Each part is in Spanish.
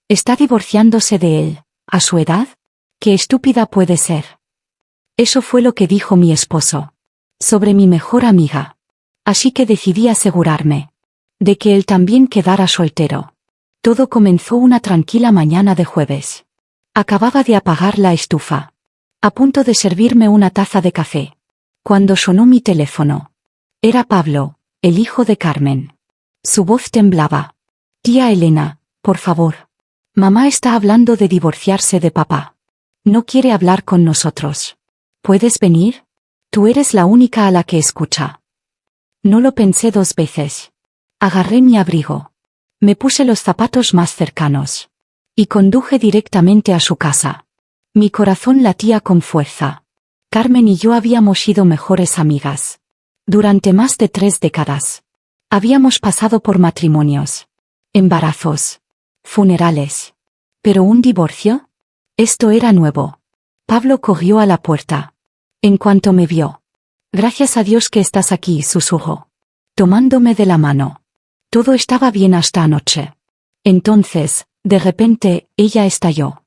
Está divorciándose de él, ¿a su edad? ¡Qué estúpida puede ser! Eso fue lo que dijo mi esposo. Sobre mi mejor amiga. Así que decidí asegurarme de que él también quedara soltero. Todo comenzó una tranquila mañana de jueves. Acababa de apagar la estufa. A punto de servirme una taza de café. Cuando sonó mi teléfono. Era Pablo, el hijo de Carmen. Su voz temblaba. Tía Elena, por favor. Mamá está hablando de divorciarse de papá. No quiere hablar con nosotros. ¿Puedes venir? Tú eres la única a la que escucha. No lo pensé 2 veces. Agarré mi abrigo. Me puse los zapatos más cercanos. Y conduje directamente a su casa. Mi corazón latía con fuerza. Carmen y yo habíamos sido mejores amigas. Durante más de 3 décadas. Habíamos pasado por matrimonios. Embarazos. Funerales. ¿Pero un divorcio? Esto era nuevo. Pablo corrió a la puerta. En cuanto me vio. Gracias a Dios que estás aquí, susurró. Tomándome de la mano. Todo estaba bien hasta anoche. Entonces, de repente, ella estalló.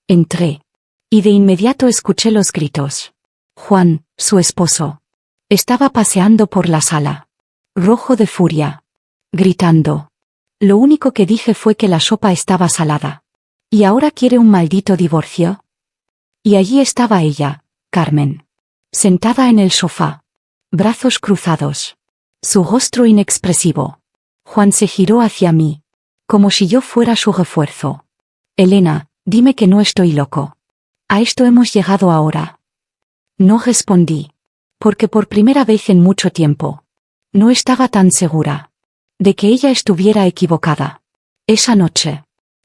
Entré. Y de inmediato escuché los gritos. Juan, su esposo. Estaba paseando por la sala. Rojo de furia. Gritando. Lo único que dije fue que la sopa estaba salada. ¿Y ahora quiere un maldito divorcio? Y allí estaba ella, Carmen. Sentada en el sofá. Brazos cruzados. Su rostro inexpresivo. Juan se giró hacia mí. Como si yo fuera su refuerzo. Elena, dime que no estoy loco. A esto hemos llegado ahora. No respondí. Porque por primera vez en mucho tiempo. No estaba tan segura. De que ella estuviera equivocada. Esa noche.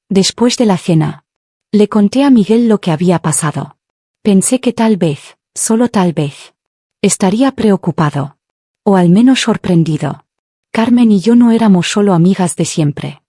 Después de la cena. Le conté a Miguel lo que había pasado. Pensé que tal vez, solo tal vez. Estaría preocupado. O al menos sorprendido. Carmen y yo no éramos solo amigas de siempre.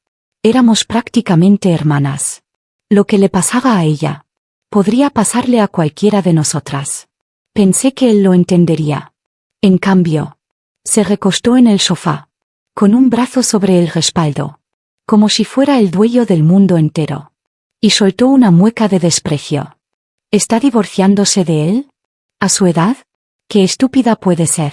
Éramos prácticamente hermanas. Lo que le pasaba a ella. Podría pasarle a cualquiera de nosotras. Pensé que él lo entendería. En cambio. Se recostó en el sofá. Con un brazo sobre el respaldo. Como si fuera el dueño del mundo entero. Y soltó una mueca de desprecio. ¿Está divorciándose de él? ¿A su edad? ¡Qué estúpida puede ser!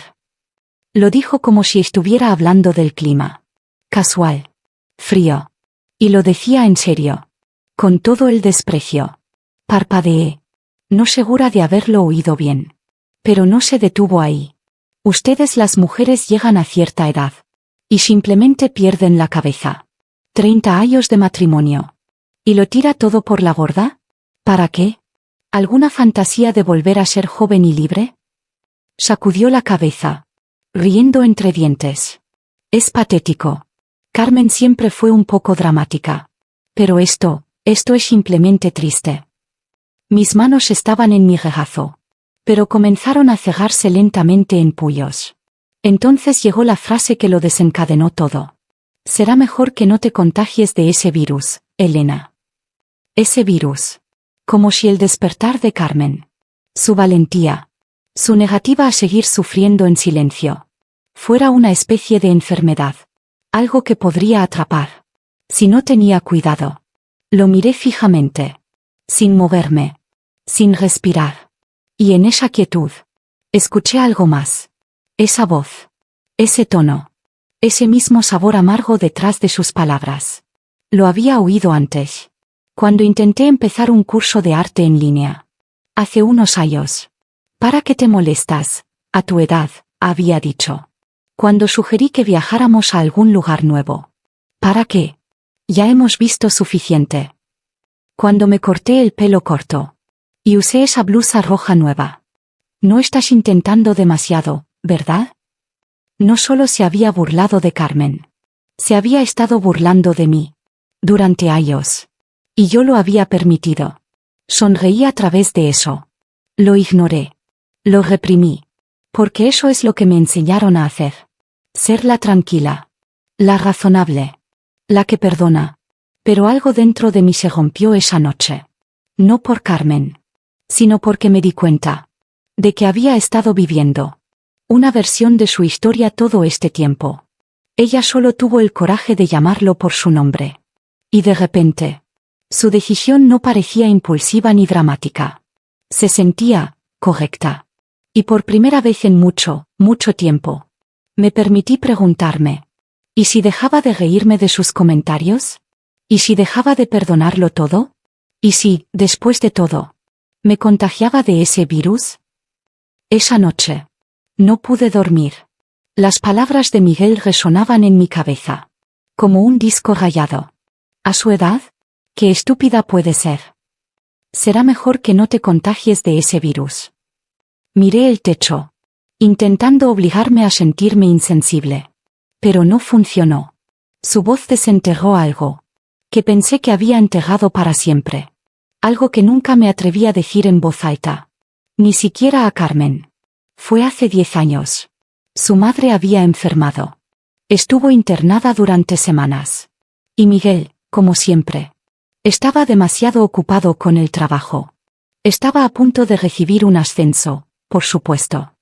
Lo dijo como si estuviera hablando del clima. Casual. Frío. Y lo decía en serio. Con todo el desprecio. Parpadeé. No segura de haberlo oído bien. Pero no se detuvo ahí. Ustedes las mujeres llegan a cierta edad. Y simplemente pierden la cabeza. 30 años de matrimonio. ¿Y lo tira todo por la borda? ¿Para qué? ¿Alguna fantasía de volver a ser joven y libre? Sacudió la cabeza. Riendo entre dientes. Es patético. Carmen siempre fue un poco dramática. Pero esto es simplemente triste. Mis manos estaban en mi regazo. Pero comenzaron a cegarse lentamente en puños. Entonces llegó la frase que lo desencadenó todo. Será mejor que no te contagies de ese virus, Elena. Ese virus. Como si el despertar de Carmen. Su valentía. Su negativa a seguir sufriendo en silencio. Fuera una especie de enfermedad. Algo que podría atrapar. Si no tenía cuidado. Lo miré fijamente. Sin moverme. Sin respirar. Y en esa quietud. Escuché algo más. Esa voz. Ese tono. Ese mismo sabor amargo detrás de sus palabras. Lo había oído antes. Cuando intenté empezar un curso de arte en línea. Hace unos años. ¿Para qué te molestas? A tu edad, había dicho. Cuando sugerí que viajáramos a algún lugar nuevo. ¿Para qué? Ya hemos visto suficiente. Cuando me corté el pelo corto. Y usé esa blusa roja nueva. No estás intentando demasiado, ¿verdad? No solo se había burlado de Carmen. Se había estado burlando de mí. Durante años. Y yo lo había permitido. Sonreí a través de eso. Lo ignoré. Lo reprimí. Porque eso es lo que me enseñaron a hacer. Ser la tranquila. La razonable. La que perdona. Pero algo dentro de mí se rompió esa noche. No por Carmen. Sino porque me di cuenta. De que había estado viviendo. Una versión de su historia todo este tiempo. Ella solo tuvo el coraje de llamarlo por su nombre. Y de repente. Su decisión no parecía impulsiva ni dramática. Se sentía correcta. Y por primera vez en mucho tiempo, me permití preguntarme, ¿y si dejaba de reírme de sus comentarios? ¿Y si dejaba de perdonarlo todo? ¿Y si, después de todo, me contagiaba de ese virus? Esa noche, no pude dormir. Las palabras de Miguel resonaban en mi cabeza, como un disco rayado. ¿A su edad? ¿Qué estúpida puede ser? Será mejor que no te contagies de ese virus. Miré el techo, intentando obligarme a sentirme insensible. Pero no funcionó. Su voz desenterró algo que pensé que había enterrado para siempre. Algo que nunca me atreví a decir en voz alta. Ni siquiera a Carmen. Fue hace 10 años. Su madre había enfermado. Estuvo internada durante semanas. Y Miguel, como siempre, estaba demasiado ocupado con el trabajo. Estaba a punto de recibir un ascenso, por supuesto.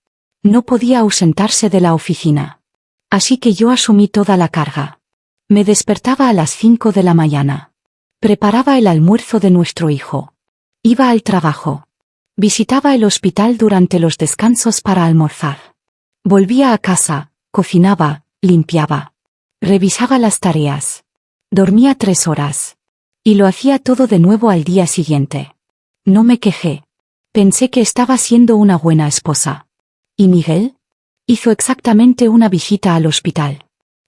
No podía ausentarse de la oficina. Así que yo asumí toda la carga. Me despertaba a las 5 de la mañana. Preparaba el almuerzo de nuestro hijo. Iba al trabajo. Visitaba el hospital durante los descansos para almorzar. Volvía a casa, cocinaba, limpiaba. Revisaba las tareas. Dormía 3 horas. Y lo hacía todo de nuevo al día siguiente. No me quejé. Pensé que estaba siendo una buena esposa. ¿Y Miguel? Hizo exactamente una visita al hospital.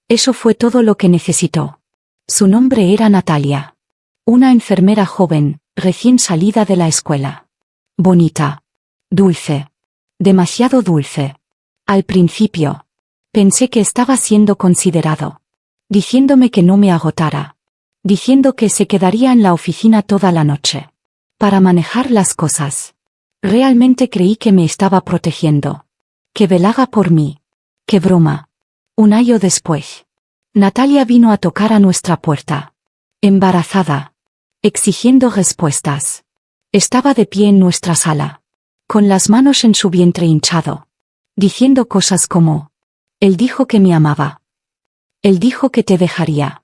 Eso fue todo lo que necesitó. Su nombre era Natalia. Una enfermera joven, recién salida de la escuela. Bonita. Dulce. Demasiado dulce. Al principio, pensé que estaba siendo considerado. Diciéndome que no me agotara. Diciendo que se quedaría en la oficina toda la noche. Para manejar las cosas. Realmente creí que me estaba protegiendo. Que velaba por mí. ¡Qué broma! Un año después, Natalia vino a tocar a nuestra puerta. Embarazada. Exigiendo respuestas. Estaba de pie en nuestra sala. Con las manos en su vientre hinchado. Diciendo cosas como: él dijo que me amaba. Él dijo que te dejaría.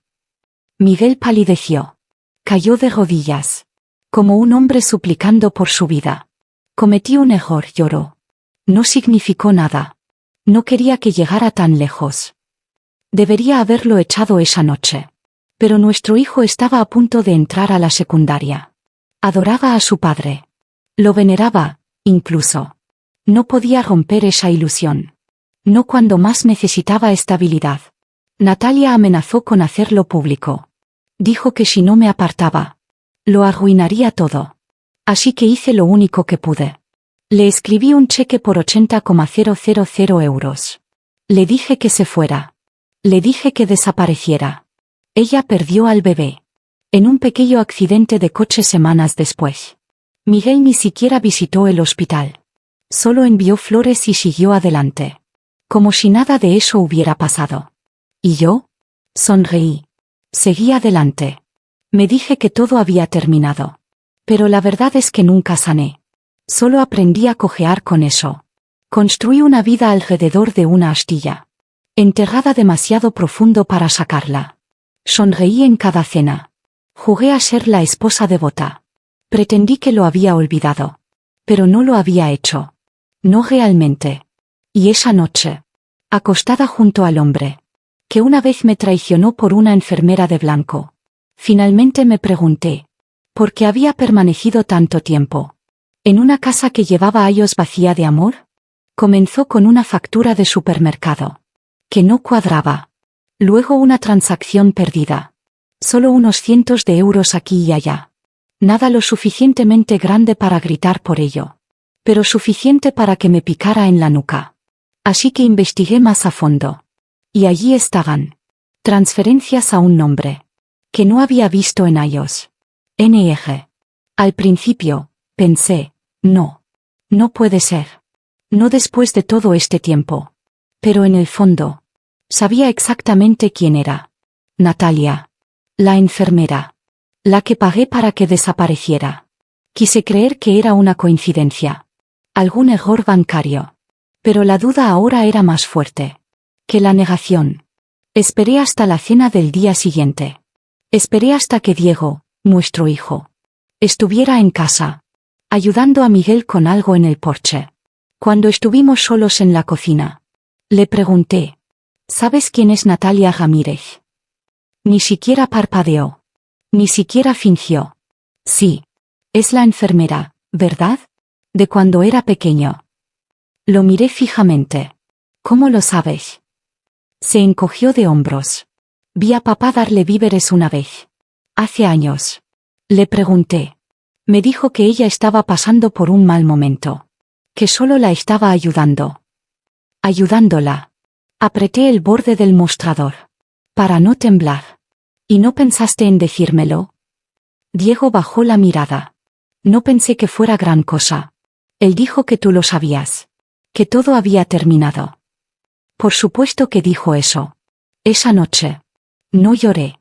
Miguel palideció. Cayó de rodillas. Como un hombre suplicando por su vida. Cometí un error, lloró. No significó nada. No quería que llegara tan lejos. Debería haberlo echado esa noche. Pero nuestro hijo estaba a punto de entrar a la secundaria. Adoraba a su padre. Lo veneraba, incluso. No podía romper esa ilusión. No cuando más necesitaba estabilidad. Natalia amenazó con hacerlo público. Dijo que si no me apartaba, lo arruinaría todo. Así que hice lo único que pude. Le escribí un cheque por 80,000 euros. Le dije que se fuera. Le dije que desapareciera. Ella perdió al bebé. En un pequeño accidente de coche semanas después. Miguel ni siquiera visitó el hospital. Solo envió flores y siguió adelante. Como si nada de eso hubiera pasado. ¿Y yo? Sonreí. Seguí adelante. Me dije que todo había terminado. Pero la verdad es que nunca sané. Solo aprendí a cojear con eso. Construí una vida alrededor de una astilla. Enterrada demasiado profundo para sacarla. Sonreí en cada cena. Jugué a ser la esposa devota. Pretendí que lo había olvidado. Pero no lo había hecho. No realmente. Y esa noche, acostada junto al hombre, que una vez me traicionó por una enfermera de blanco, finalmente me pregunté, ¿por qué había permanecido tanto tiempo? ¿En una casa que llevaba años vacía de amor? Comenzó con una factura de supermercado. Que no cuadraba. Luego una transacción perdida. Solo unos cientos de euros aquí y allá. Nada lo suficientemente grande para gritar por ello. Pero suficiente para que me picara en la nuca. Así que investigué más a fondo. Y allí estaban. Transferencias a un nombre. Que no había visto en años. NG. Al principio, pensé, no. No puede ser. No después de todo este tiempo. Pero en el fondo, sabía exactamente quién era. Natalia. La enfermera. La que pagué para que desapareciera. Quise creer que era una coincidencia. Algún error bancario. Pero la duda ahora era más fuerte que la negación. Esperé hasta la cena del día siguiente. Esperé hasta que Diego, nuestro hijo, estuviera en casa, ayudando a Miguel con algo en el porche. Cuando estuvimos solos en la cocina, le pregunté, ¿sabes quién es Natalia Ramírez? Ni siquiera parpadeó. Ni siquiera fingió. Sí. Es la enfermera, ¿verdad? De cuando era pequeño. Lo miré fijamente. ¿Cómo lo sabes? Se encogió de hombros. Vi a papá darle víveres una vez. Hace años. Le pregunté. Me dijo que ella estaba pasando por un mal momento. Que solo la estaba ayudando. Ayudándola. Apreté el borde del mostrador. Para no temblar. ¿Y no pensaste en decírmelo? Diego bajó la mirada. No pensé que fuera gran cosa. Él dijo que tú lo sabías. Que todo había terminado. Por supuesto que dijo eso. Esa noche. No lloré.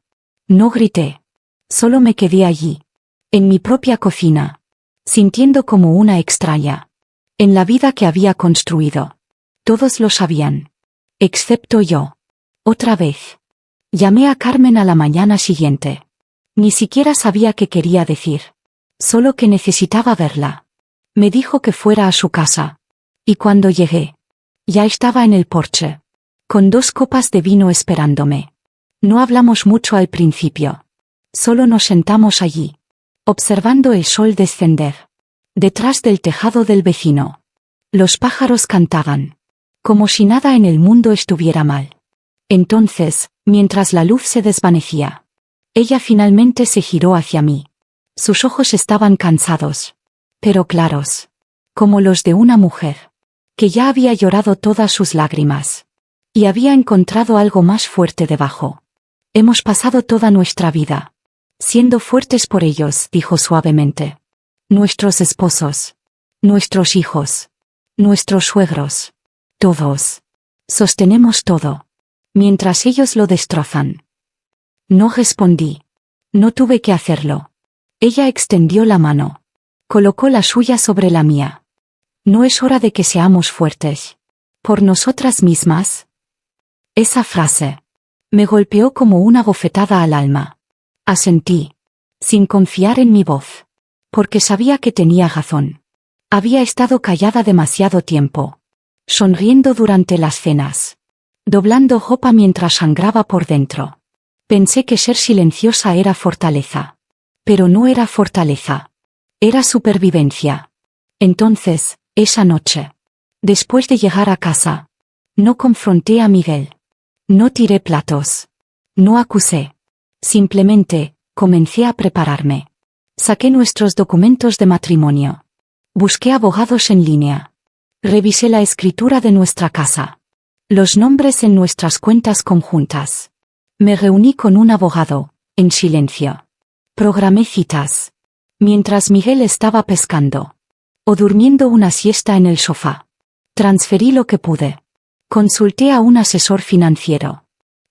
No grité. Solo me quedé allí. En mi propia cocina. Sintiendo como una extraña. En la vida que había construido. Todos lo sabían. Excepto yo. Otra vez. Llamé a Carmen a la mañana siguiente. Ni siquiera sabía qué quería decir. Solo que necesitaba verla. Me dijo que fuera a su casa. Y cuando llegué, ya estaba en el porche. Con 2 copas de vino esperándome. No hablamos mucho al principio. Solo nos sentamos allí. Observando el sol descender. Detrás del tejado del vecino. Los pájaros cantaban. Como si nada en el mundo estuviera mal. Entonces, mientras la luz se desvanecía, ella finalmente se giró hacia mí. Sus ojos estaban cansados, pero claros, como los de una mujer, que ya había llorado todas sus lágrimas, y había encontrado algo más fuerte debajo. Hemos pasado toda nuestra vida, siendo fuertes por ellos, dijo suavemente. Nuestros esposos, nuestros hijos, nuestros suegros, todos. Sostenemos todo. Mientras ellos lo destrozan. No respondí. No tuve que hacerlo. Ella extendió la mano. Colocó la suya sobre la mía. ¿No es hora de que seamos fuertes? ¿Por nosotras mismas? Esa frase me golpeó como una bofetada al alma. Asentí, sin confiar en mi voz. Porque sabía que tenía razón. Había estado callada demasiado tiempo. Sonriendo durante las cenas. Doblando ropa mientras sangraba por dentro. Pensé que ser silenciosa era fortaleza. Pero no era fortaleza. Era supervivencia. Entonces, esa noche, después de llegar a casa, no confronté a Miguel. No tiré platos. No acusé. Simplemente, comencé a prepararme. Saqué nuestros documentos de matrimonio. Busqué abogados en línea. Revisé la escritura de nuestra casa. Los nombres en nuestras cuentas conjuntas. Me reuní con un abogado, en silencio. Programé citas. Mientras Miguel estaba pescando. O durmiendo una siesta en el sofá. Transferí lo que pude. Consulté a un asesor financiero.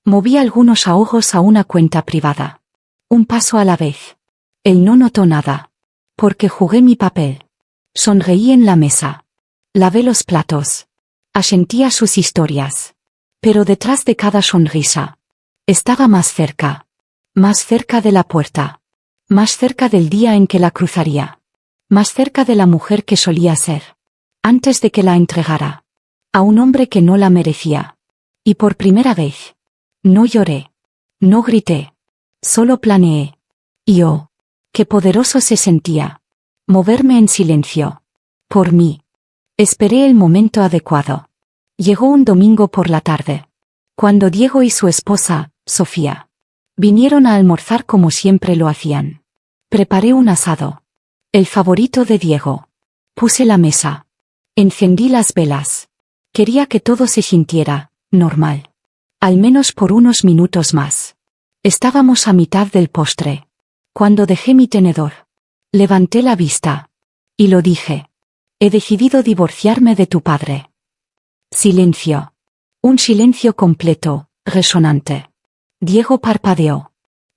Moví algunos ahorros a una cuenta privada. Un paso a la vez. Él no notó nada. Porque jugué mi papel. Sonreí en la mesa. Lavé los platos. Asentí a sus historias. Pero detrás de cada sonrisa. Estaba más cerca. Más cerca de la puerta. Más cerca del día en que la cruzaría. Más cerca de la mujer que solía ser. Antes de que la entregara. A un hombre que no la merecía. Y por primera vez. No lloré. No grité. Solo planeé. Y oh, qué poderoso se sentía. Moverme en silencio. Por mí. Esperé el momento adecuado. Llegó un domingo por la tarde. Cuando Diego y su esposa, Sofía, vinieron a almorzar como siempre lo hacían. Preparé un asado. El favorito de Diego. Puse la mesa. Encendí las velas. Quería que todo se sintiera normal. Al menos por unos minutos más. Estábamos a mitad del postre. Cuando dejé mi tenedor. Levanté la vista. Y lo dije. He decidido divorciarme de tu padre. Silencio. Un silencio completo, resonante. Diego parpadeó.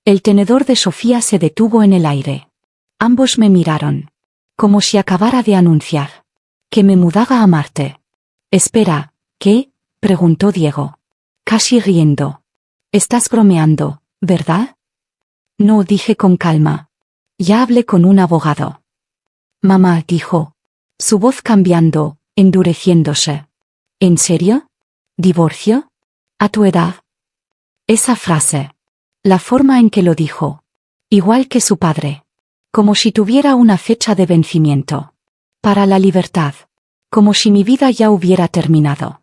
El tenedor de Sofía se detuvo en el aire. Ambos me miraron. Como si acabara de anunciar. Que me mudaba a Marte. Espera, ¿qué? Preguntó Diego. Casi riendo. Estás bromeando, ¿verdad? No, dije con calma. Ya hablé con un abogado. Mamá, dijo. Su voz cambiando, endureciéndose. ¿En serio? ¿Divorcio? ¿A tu edad? Esa frase. La forma en que lo dijo. Igual que su padre. Como si tuviera una fecha de vencimiento. Para la libertad. Como si mi vida ya hubiera terminado.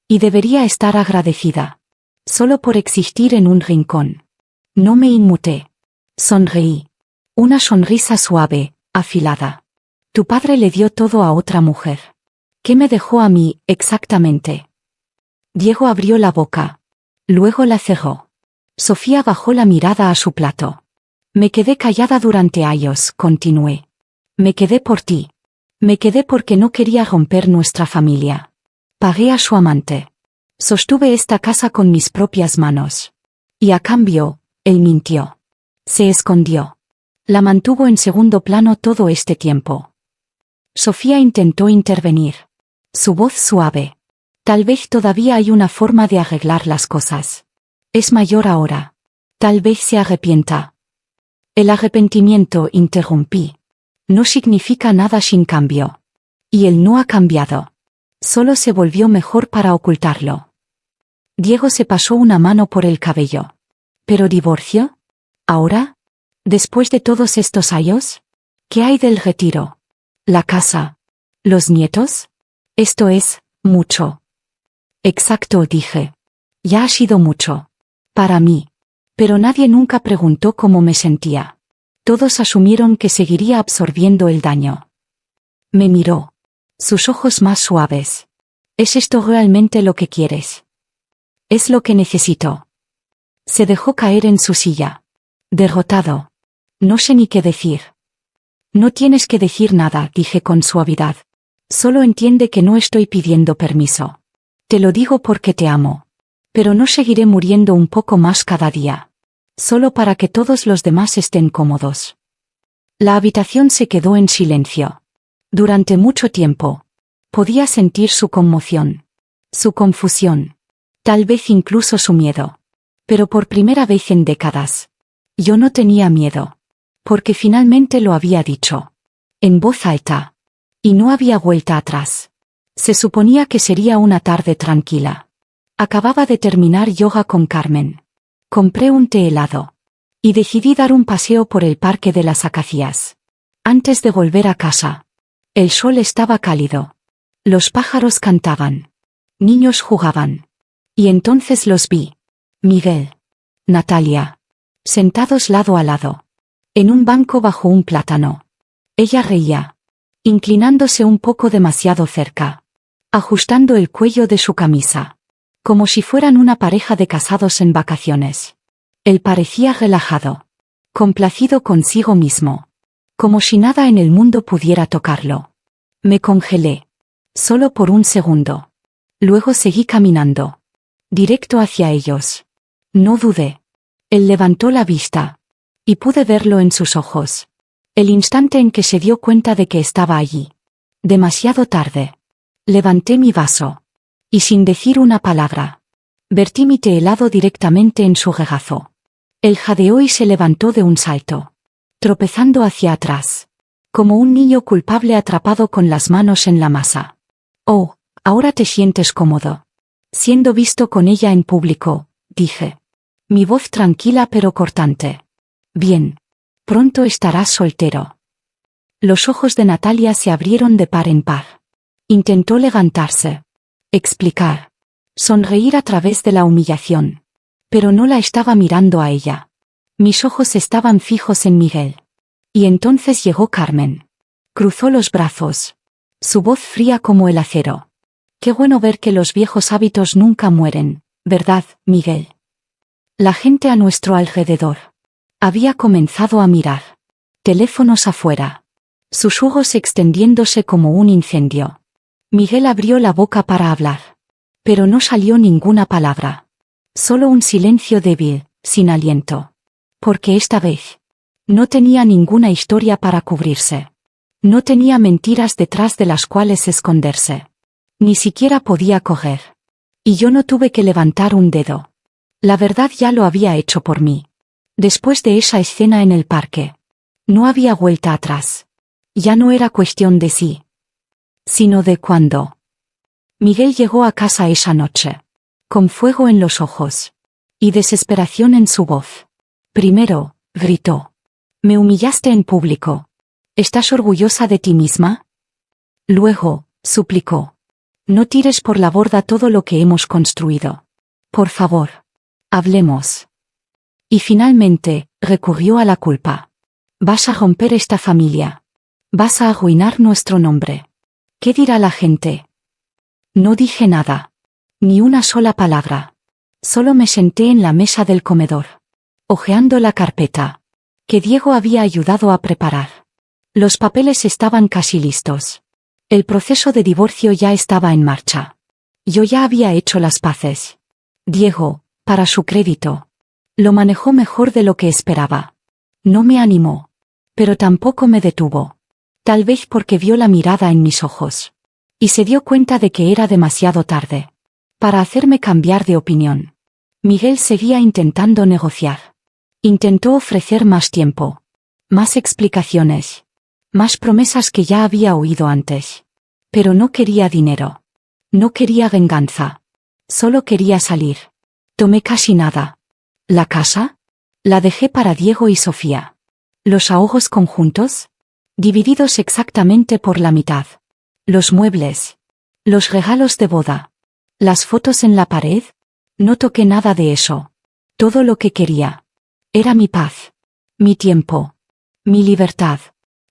Y debería estar agradecida. Solo por existir en un rincón. No me inmuté. Sonreí. Una sonrisa suave, afilada. Tu padre le dio todo a otra mujer. ¿Qué me dejó a mí, exactamente? Diego abrió la boca. Luego la cerró. Sofía bajó la mirada a su plato. Me quedé callada durante años, continué. Me quedé por ti. Me quedé porque no quería romper nuestra familia. Pagué a su amante. Sostuve esta casa con mis propias manos. Y a cambio, él mintió. Se escondió. La mantuvo en segundo plano todo este tiempo. Sofía intentó intervenir. Su voz suave. Tal vez todavía hay una forma de arreglar las cosas. Es mayor ahora. Tal vez se arrepienta. El arrepentimiento, interrumpí. No significa nada sin cambio. Y él no ha cambiado. Solo se volvió mejor para ocultarlo. Diego se pasó una mano por el cabello. ¿Pero divorcio? ¿Ahora? ¿Después de todos estos años? ¿Qué hay del retiro? ¿La casa? ¿Los nietos? Esto es, mucho. Exacto, dije. Ya ha sido mucho. Para mí. Pero nadie nunca preguntó cómo me sentía. Todos asumieron que seguiría absorbiendo el daño. Me miró. Sus ojos más suaves. ¿Es esto realmente lo que quieres? Es lo que necesito. Se dejó caer en su silla. Derrotado. No sé ni qué decir. No tienes que decir nada, dije con suavidad. Solo entiende que no estoy pidiendo permiso. Te lo digo porque te amo. Pero no seguiré muriendo un poco más cada día. Solo para que todos los demás estén cómodos. La habitación se quedó en silencio. Durante mucho tiempo. Podía sentir su conmoción. Su confusión. Tal vez incluso su miedo. Pero por primera vez en décadas. Yo no tenía miedo. Porque finalmente lo había dicho. En voz alta. Y no había vuelta atrás. Se suponía que sería una tarde tranquila. Acababa de terminar yoga con Carmen. Compré un té helado. Y decidí dar un paseo por el parque de las acacias. Antes de volver a casa. El sol estaba cálido. Los pájaros cantaban. Niños jugaban. Y entonces los vi. Miguel. Natalia. Sentados lado a lado. En un banco bajo un plátano. Ella reía. Inclinándose un poco demasiado cerca. Ajustando el cuello de su camisa. Como si fueran una pareja de casados en vacaciones. Él parecía relajado. Complacido consigo mismo. Como si nada en el mundo pudiera tocarlo. Me congelé. Solo por un segundo. Luego seguí caminando. Directo hacia ellos. No dudé. Él levantó la vista. Y pude verlo en sus ojos. El instante en que se dio cuenta de que estaba allí. Demasiado tarde. Levanté mi vaso. Y sin decir una palabra. Vertí mi té helado directamente en su regazo. Él jadeó y se levantó de un salto. Tropezando hacia atrás. Como un niño culpable atrapado con las manos en la masa. Oh, ahora te sientes cómodo. Siendo visto con ella en público, dije. Mi voz tranquila pero cortante. Bien. Pronto estarás soltero. Los ojos de Natalia se abrieron de par en par. Intentó levantarse. Explicar. Sonreír a través de la humillación. Pero no la estaba mirando a ella. Mis ojos estaban fijos en Miguel. Y entonces llegó Carmen. Cruzó los brazos. Su voz fría como el acero. Qué bueno ver que los viejos hábitos nunca mueren, ¿verdad, Miguel? La gente a nuestro alrededor. Había comenzado a mirar. Teléfonos afuera. Susurros extendiéndose como un incendio. Miguel abrió la boca para hablar. Pero no salió ninguna palabra. Solo un silencio débil, sin aliento. Porque esta vez. No tenía ninguna historia para cubrirse. No tenía mentiras detrás de las cuales esconderse. Ni siquiera podía coger. Y yo no tuve que levantar un dedo. La verdad ya lo había hecho por mí. Después de esa escena en el parque. No había vuelta atrás. Ya no era cuestión de sí, sino de cuándo. Miguel llegó a casa esa noche, con fuego en los ojos y desesperación en su voz. Primero, gritó. Me humillaste en público. ¿Estás orgullosa de ti misma? Luego, suplicó. No tires por la borda todo lo que hemos construido. Por favor, hablemos. Y finalmente, recurrió a la culpa. Vas a romper esta familia. Vas a arruinar nuestro nombre. ¿Qué dirá la gente? No dije nada. Ni una sola palabra. Solo me senté en la mesa del comedor, hojeando la carpeta que Diego había ayudado a preparar. Los papeles estaban casi listos. El proceso de divorcio ya estaba en marcha. Yo ya había hecho las paces. Diego, para su crédito, lo manejó mejor de lo que esperaba. No me animó, pero tampoco me detuvo. Tal vez porque vio la mirada en mis ojos y se dio cuenta de que era demasiado tarde para hacerme cambiar de opinión. Miguel seguía intentando negociar. Intentó ofrecer más tiempo, más explicaciones, más promesas que ya había oído antes. Pero no quería dinero. No quería venganza. Solo quería salir. Tomé casi nada. ¿La casa? La dejé para Diego y Sofía. ¿Los ahorros conjuntos? Divididos exactamente por la mitad. Los muebles. Los regalos de boda. Las fotos en la pared. No toqué nada de eso. Todo lo que quería era mi paz, mi tiempo, mi libertad.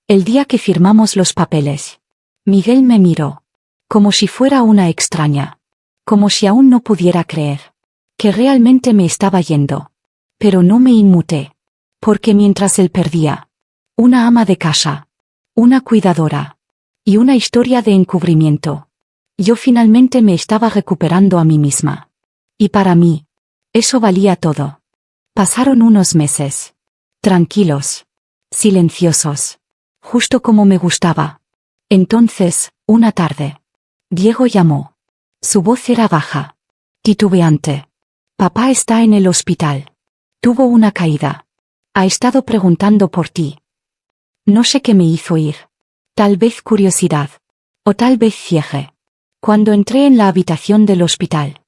El día que firmamos los papeles, Miguel me miró, como si fuera una extraña, como si aún no pudiera creer que realmente me estaba yendo. Pero no me inmuté, porque mientras él perdía una ama de casa, una cuidadora y una historia de encubrimiento, yo finalmente me estaba recuperando a mí misma. Y para mí, eso valía todo. Pasaron unos meses. Tranquilos. Silenciosos. Justo como me gustaba. Entonces, una tarde, Diego llamó. Su voz era baja, titubeante. Papá está en el hospital. Tuvo una caída. Ha estado preguntando por ti. No sé qué me hizo ir. Tal vez curiosidad. O tal vez ciegue. Cuando entré en la habitación del hospital,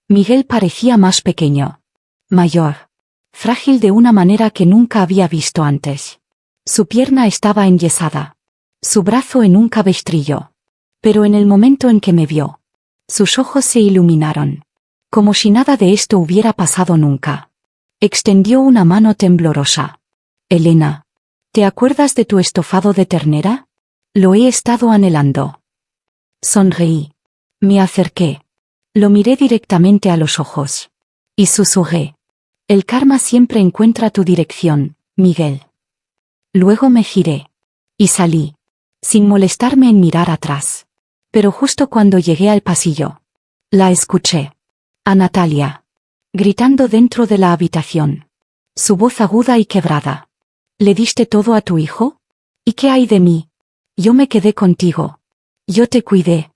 Miguel parecía más pequeño. Mayor. Frágil de una manera que nunca había visto antes. Su pierna estaba enyesada. Su brazo en un cabestrillo. Pero en el momento en que me vio, sus ojos se iluminaron. Como si nada de esto hubiera pasado nunca. Extendió una mano temblorosa. Elena, ¿te acuerdas de tu estofado de ternera? Lo he estado anhelando. Sonreí. Me acerqué. Lo miré directamente a los ojos. Y susurré. El karma siempre encuentra tu dirección, Miguel. Luego me giré. Y salí. Sin molestarme en mirar atrás. Pero justo cuando llegué al pasillo, la escuché. A Natalia. Gritando dentro de la habitación. Su voz aguda y quebrada. ¿Le diste todo a tu hijo? ¿Y qué hay de mí? Yo me quedé contigo. Yo te cuidé.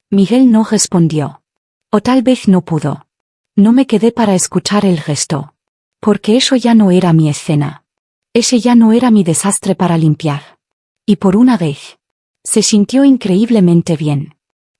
Miguel no respondió. O tal vez no pudo. No me quedé para escuchar el resto. Porque eso ya no era mi escena. Ese ya no era mi desastre para limpiar. Y por una vez, se sintió increíblemente bien.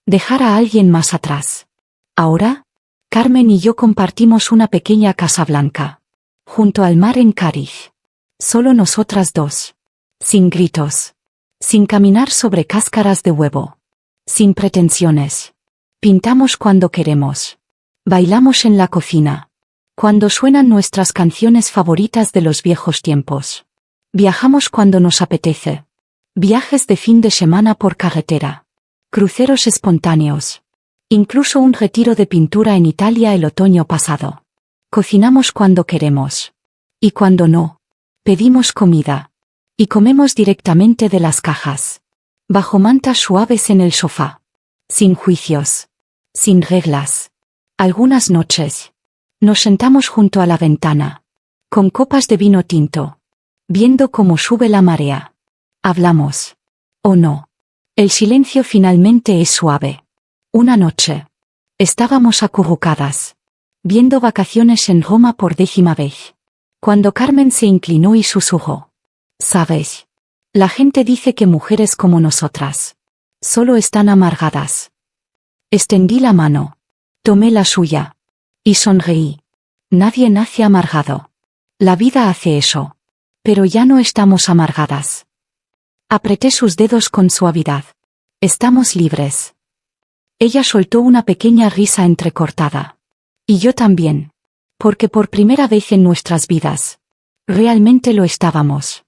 Dejar a alguien más atrás. Ahora, Carmen y yo compartimos una pequeña casa blanca. Junto al mar en Cádiz. Solo nosotras dos. Sin gritos. Sin caminar sobre cáscaras de huevo. Sin pretensiones. Pintamos cuando queremos. Bailamos en la cocina. Cuando suenan nuestras canciones favoritas de los viejos tiempos. Viajamos cuando nos apetece. Viajes de fin de semana por carretera. Cruceros espontáneos. Incluso un retiro de pintura en Italia el otoño pasado. Cocinamos cuando queremos. Y cuando no, pedimos comida. Y comemos directamente de las cajas. Bajo mantas suaves en el sofá. Sin juicios. Sin reglas. Algunas noches, nos sentamos junto a la ventana, con copas de vino tinto, viendo cómo sube la marea. Hablamos. ¿O no? El silencio finalmente es suave. Una noche, estábamos acurrucadas, viendo Vacaciones en Roma por 10ª vez, cuando Carmen se inclinó y susurró. ¿Sabes? La gente dice que mujeres como nosotras solo están amargadas. Extendí la mano. Tomé la suya. Y sonreí. Nadie nace amargado. La vida hace eso. Pero ya no estamos amargadas. Apreté sus dedos con suavidad. Estamos libres. Ella soltó una pequeña risa entrecortada. Y yo también. Porque por primera vez en nuestras vidas, realmente lo estábamos.